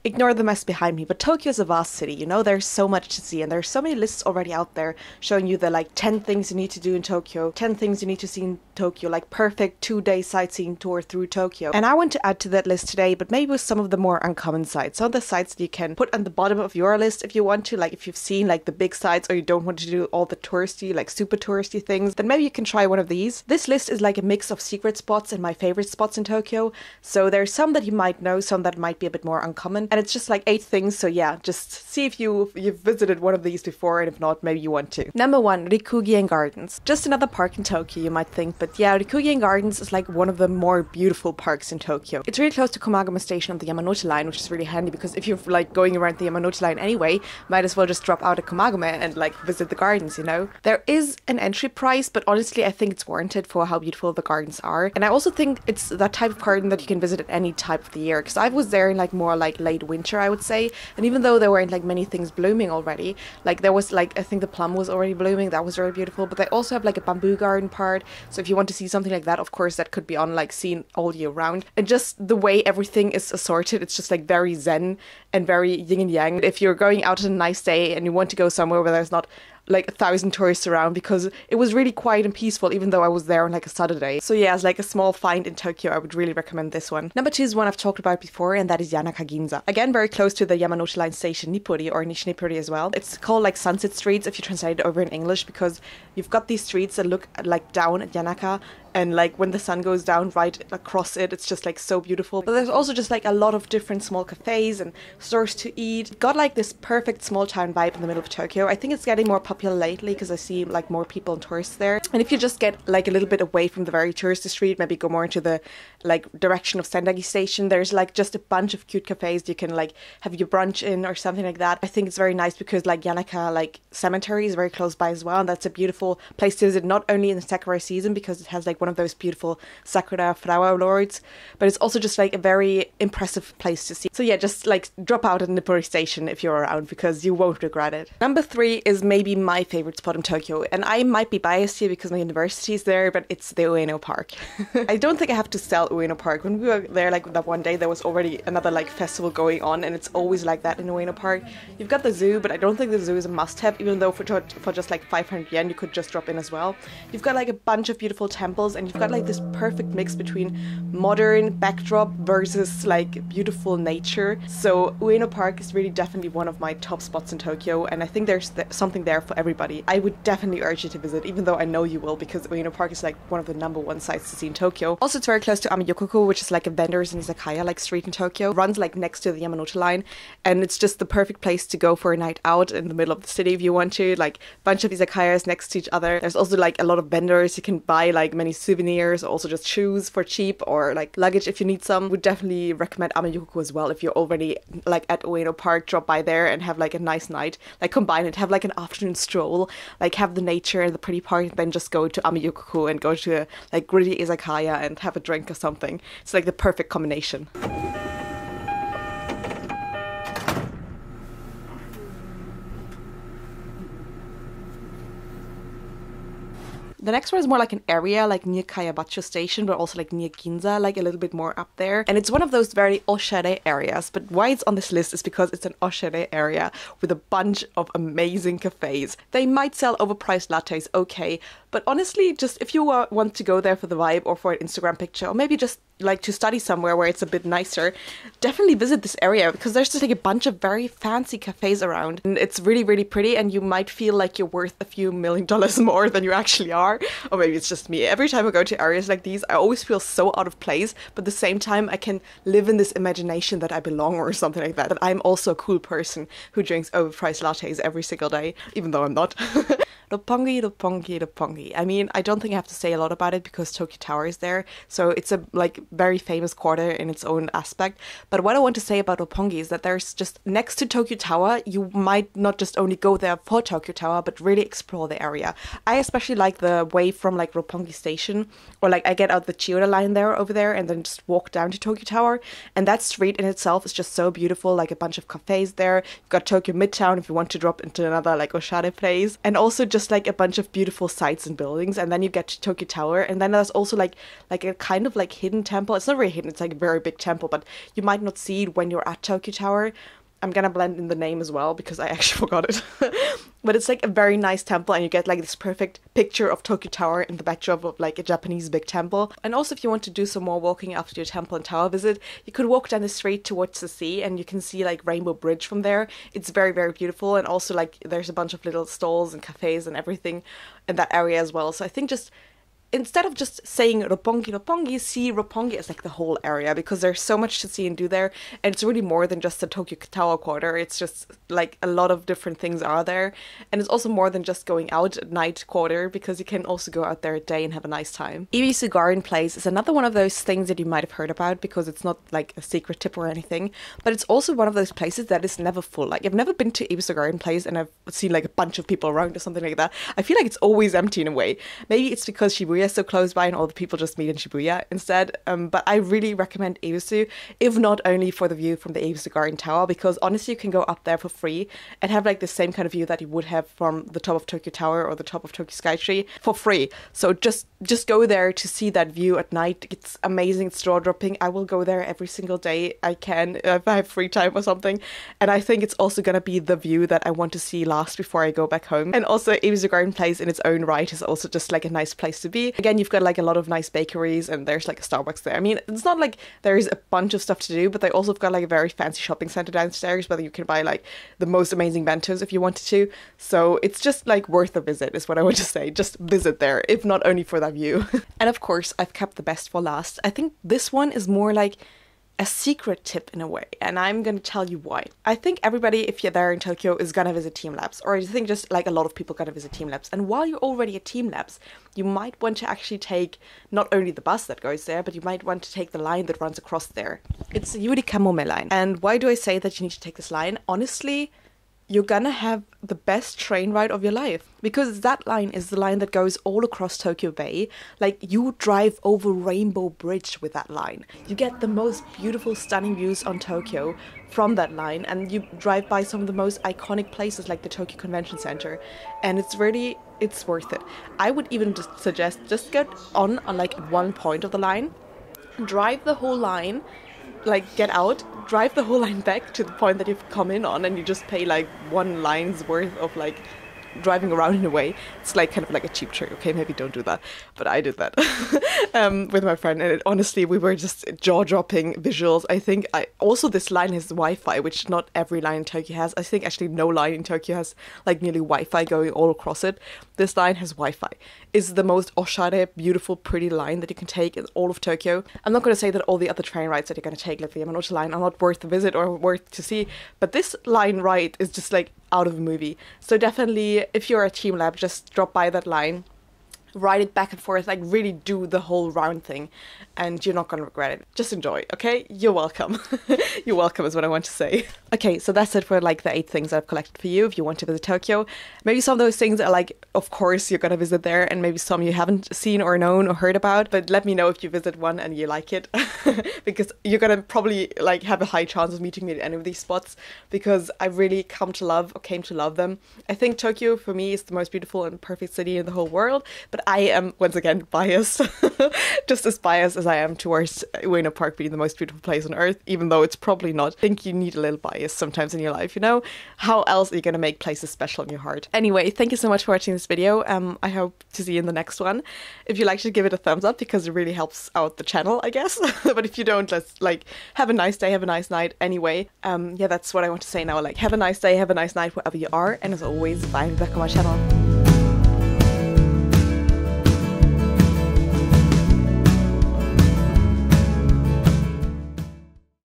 ignore the mess behind me, but Tokyo is a vast city, you know, there's so much to see, and there's so many lists already out there showing you the like 10 things you need to do in Tokyo, 10 things you need to see in Tokyo, like perfect 2-day sightseeing tour through Tokyo. And I want to add to that list today, but maybe with some of the more uncommon sites, some of the sites that you can put on the bottom of your list if you want to, like if you've seen like the big sites or you don't want to do all the touristy, like super touristy things, then maybe you can try one of these. This list is like a mix of secret spots and my favorite spots in Tokyo, so there's some that you might know, some that might be a bit more uncommon, and it's just like 8 things, so yeah, just see if you've visited one of these before, and if not, maybe you want to. Number 1, Rikugien Gardens. Just another park in Tokyo, you might think, but yeah, Rikugien Gardens is like one of the more beautiful parks in Tokyo. It's really close to Komagama Station on the Yamanote Line, which is really handy because if you're like going around the Yamanote Line anyway, might as well just drop out at Komagama and like visit the gardens, you know? There is an entry price, but honestly I think it's warranted for how beautiful the gardens are. And I also think it's that type of garden that you can visit at any type of the year, because I was there in like more like late winter, I would say, and even though there weren't like many things blooming already, like there was like, I think the plum was already blooming, that was very beautiful, but they also have like a bamboo garden part, so if you want to see something like that, of course that could be on like seen all year round. And just the way everything is assorted, it's just like very zen and very yin and yang. If you're going out on a nice day and you want to go somewhere where there's not like 1,000 tourists around, because it was really quiet and peaceful even though I was there on like a Saturday. So yeah, as like a small find in Tokyo, I would really recommend this one. Number 2 is one I've talked about before, and that is Yanaka Ginza. Again, very close to the Yamanote Line station Nippori or Nishinipuri as well. It's called like Sunset Streets if you translate it over in English, because you've got these streets that look like down at Yanaka, and like when the sun goes down right across it, it's just like so beautiful. But there's also just like a lot of different small cafes and stores to eat. Got like this perfect small town vibe in the middle of Tokyo. I think it's getting more popular lately because I see like more people and tourists there. And if you just get like a little bit away from the very touristy street, maybe go more into the like direction of Sendagi Station, there's like just a bunch of cute cafes you can like have your brunch in or something like that. I think it's very nice because like Yanaka like cemetery is very close by as well, and that's a beautiful place to visit, not only in the sakura season because it has like one of those beautiful sakura flower lords, but it's also just like a very impressive place to see. So yeah, just like drop out at Nippori Station if you're around, because you won't regret it. Number 3 is maybe my favorite spot in Tokyo, and I might be biased here because my university is there, but it's the Ueno Park. I don't think I have to sell Ueno Park. When we were there like that one day, there was already another like festival going on, and it's always like that in Ueno Park. You've got the zoo, but I don't think the zoo is a must-have, even though for just like 500 yen you could just drop in as well. You've got like a bunch of beautiful temples, and you've got like this perfect mix between modern backdrop versus like beautiful nature. So Ueno Park is really definitely one of my top spots in Tokyo, and I think there's something there for everybody. I would definitely urge you to visit, even though I know you will, because Ueno Park is like one of the number 1 sites to see in Tokyo. Also, it's very close to Ameyokoko, which is like a vendors and izakaya like street in Tokyo. It runs like next to the Yamanote Line, and it's just the perfect place to go for a night out in the middle of the city if you want to. Like a bunch of izakayas next to each other. There's also like a lot of vendors. You can buy like many souvenirs, also just shoes for cheap, or like luggage if you need some. Would definitely recommend Ameyokoko as well if you're already like at Ueno Park. Drop by there and have like a nice night. Like combine it, have like an afternoon stroll, like have the nature and the pretty part, and then just go to Ameyokoko and go to a like gritty izakaya and have a drink or something. It's like the perfect combination. The next one is more like an area, like near Kayabacho station, but also like near Ginza, like a little bit more up there. And it's one of those very oshare areas, but why it's on this list is because it's an oshare area with a bunch of amazing cafes. They might sell overpriced lattes, okay, but honestly, just if you want to go there for the vibe or for an Instagram picture, or maybe just like to study somewhere where it's a bit nicer, definitely visit this area, because there's just like a bunch of very fancy cafes around, and it's really, really pretty, and you might feel like you're worth a few $1 million more than you actually are. Or maybe it's just me. Every time I go to areas like these, I always feel so out of place, but at the same time I can live in this imagination that I belong or something like that, that I'm also a cool person who drinks overpriced lattes every single day, even though I'm not. Roppongi, Roppongi, Roppongi. I mean, I don't think I have to say a lot about it because Tokyo Tower is there, so it's a like very famous quarter in its own aspect. But what I want to say about Roppongi is that there's just next to Tokyo Tower, you might not just only go there for Tokyo Tower, but really explore the area. I especially like the way from like Roppongi Station, or like I get out the Chiyoda line there over there and then just walk down to Tokyo Tower, and that street in itself is just so beautiful. Like a bunch of cafes there. You've got Tokyo Midtown if you want to drop into another like oshare place, and also just like a bunch of beautiful sites and buildings. And then you get to Tokyo Tower, and then there's also like a kind of like hidden temple. It's not really hidden, it's like a very big temple, but you might not see it when you're at Tokyo Tower. I'm gonna blend in the name as well because I actually forgot it. But it's like a very nice temple, and you get like this perfect picture of Tokyo Tower in the backdrop of like a Japanese big temple. And also, if you want to do some more walking after your temple and tower visit, you could walk down the street towards the sea, and you can see like Rainbow Bridge from there. It's very, very beautiful, and also like there's a bunch of little stalls and cafes and everything in that area as well. So I think just instead of just saying Roppongi, see Roppongi as like the whole area, because there's so much to see and do there, and it's really more than just the Tokyo Tower quarter. It's just like a lot of different things are there, and it's also more than just going out at night quarter, because you can also go out there at day and have a nice time. Ebisu Garden Place is another one of those things that you might have heard about, because it's not like a secret tip or anything, but it's also one of those places that is never full. Like, I've never been to Ebisu Garden Place and I've seen like a bunch of people around or something like that. I feel like it's always empty in a way. Maybe it's because Shibuya is so close by and all the people just meet in Shibuya instead. But I really recommend Ebisu, if not only for the view from the Ebisu Garden Tower, because honestly you can go up there for free and have like the same kind of view that you would have from the top of Tokyo Tower or the top of Tokyo Skytree for free. So just go there to see that view at night. It's amazing. It's jaw-dropping. I will go there every single day I can if I have free time or something. And I think it's also gonna be the view that I want to see last before I go back home. And also Ebisu Garden Place in its own right is also just like a nice place to be. Again, you've got like a lot of nice bakeries, and there's like a Starbucks there. I mean, it's not like there's a bunch of stuff to do, but they also have got like a very fancy shopping center downstairs where you can buy like the most amazing bentos if you wanted to. So it's just like worth a visit is what I want to say. Just visit there, if not only for that view. And of course, I've kept the best for last. I think this one is more like a secret tip in a way, and I'm gonna tell you why. I think everybody, if you're there in Tokyo, is gonna visit Team Labs, or I think just like a lot of people gonna visit Team Labs. And while you're already at Team Labs, you might want to actually take not only the bus that goes there, but you might want to take the line that runs across there. It's the Yurakamome Line. And why do I say that you need to take this line? Honestly, you're gonna have the best train ride of your life, because that line is the line that goes all across Tokyo Bay. Like, you drive over Rainbow Bridge with that line. You get the most beautiful, stunning views on Tokyo from that line, and you drive by some of the most iconic places like the Tokyo Convention Center, and it's worth it. I would even just suggest just get on like one point of the line, drive the whole line, like get out, drive the whole line back to the point that you've come in on, and you just pay like one line's worth of like driving around in a way. It's like kind of like a cheap trick. Okay, maybe don't do that, but I did that with my friend, and honestly we were just jaw-dropping visuals. I think also this line has Wi-Fi, which not every line in Tokyo has. I think actually no line in Tokyo has like nearly Wi-Fi going all across it. This line has Wi-Fi. It's the most oshare, beautiful, pretty line that you can take in all of Tokyo. I'm not going to say that all the other train rides that you're going to take, like the Yamanote line, are not worth the visit or worth to see, but this line ride is just like out of a movie. So definitely, if you're a Team Lab, just drop by that line, ride it back and forth, like really do the whole round thing, and you're not gonna regret it. Just enjoy, okay? You're welcome. You're welcome is what I want to say. Okay, so that's it for like the 8 things I've collected for you if you want to visit Tokyo. Maybe some of those things are like, of course you're gonna visit there, and maybe some you haven't seen or known or heard about, but let me know if you visit one and you like it, because you're gonna probably like have a high chance of meeting me at any of these spots, because I really came to love them. I think Tokyo for me is the most beautiful and perfect city in the whole world, but I am once again biased, just as biased as I am towards Ueno Park being the most beautiful place on earth, even though it's probably not. I think you need a little bias sometimes in your life, you know? How else are you going to make places special in your heart? Anyway, thank you so much for watching this video. I hope to see you in the next one. If you like to give it a thumbs up, because it really helps out the channel, I guess. But if you don't, let's like have a nice day, have a nice night. Anyway, yeah, that's what I want to say now. Like, have a nice day, have a nice night wherever you are, and as always, find me back on my channel.